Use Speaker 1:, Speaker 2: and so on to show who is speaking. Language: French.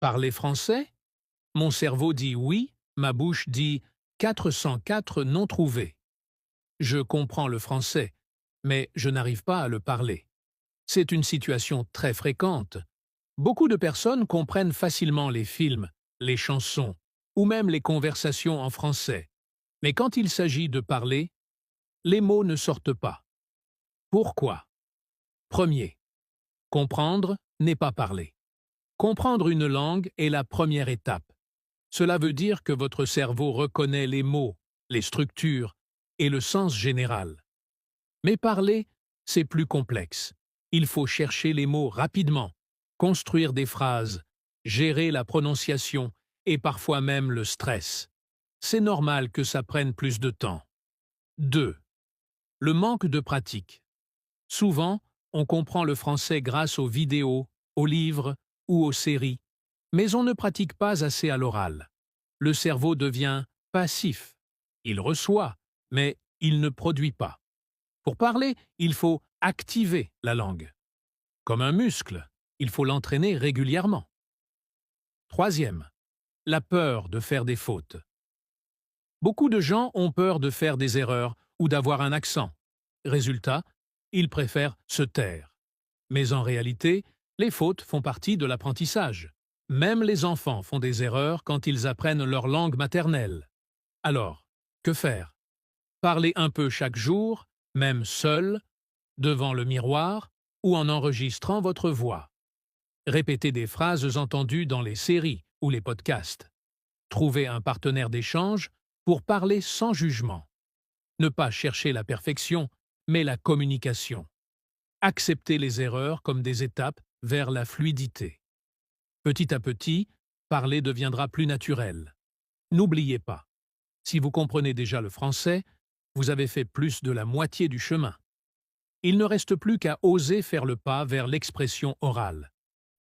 Speaker 1: Parler français? Mon cerveau dit oui, ma bouche dit 404 non trouvés. Je comprends le français, mais je n'arrive pas à le parler. C'est une situation très fréquente. Beaucoup de personnes comprennent facilement les films, les chansons, ou même les conversations en français. Mais quand il s'agit de parler, les mots ne sortent pas. Pourquoi? Premier, comprendre n'est pas parler. Comprendre une langue est la première étape. Cela veut dire que votre cerveau reconnaît les mots, les structures et le sens général. Mais parler, c'est plus complexe. Il faut chercher les mots rapidement, construire des phrases, gérer la prononciation et parfois même le stress. C'est normal que ça prenne plus de temps. 2. Le manque de pratique. Souvent, on comprend le français grâce aux vidéos, aux livres ou aux séries, mais on ne pratique pas assez à l'oral. Le cerveau devient passif. Il reçoit, mais il ne produit pas. Pour parler, il faut activer la langue. Comme un muscle, il faut l'entraîner régulièrement. Troisième, la peur de faire des fautes. Beaucoup de gens ont peur de faire des erreurs ou d'avoir un accent. Résultat, ils préfèrent se taire. Mais en réalité, les fautes font partie de l'apprentissage. Même les enfants font des erreurs quand ils apprennent leur langue maternelle. Alors, que faire? Parler un peu chaque jour, même seul, devant le miroir ou en enregistrant votre voix. Répétez des phrases entendues dans les séries ou les podcasts. Trouvez un partenaire d'échange pour parler sans jugement. Ne pas chercher la perfection, mais la communication. Acceptez les erreurs comme des étapes vers la fluidité. Petit à petit, parler deviendra plus naturel. N'oubliez pas, si vous comprenez déjà le français, vous avez fait plus de la moitié du chemin. Il ne reste plus qu'à oser faire le pas vers l'expression orale.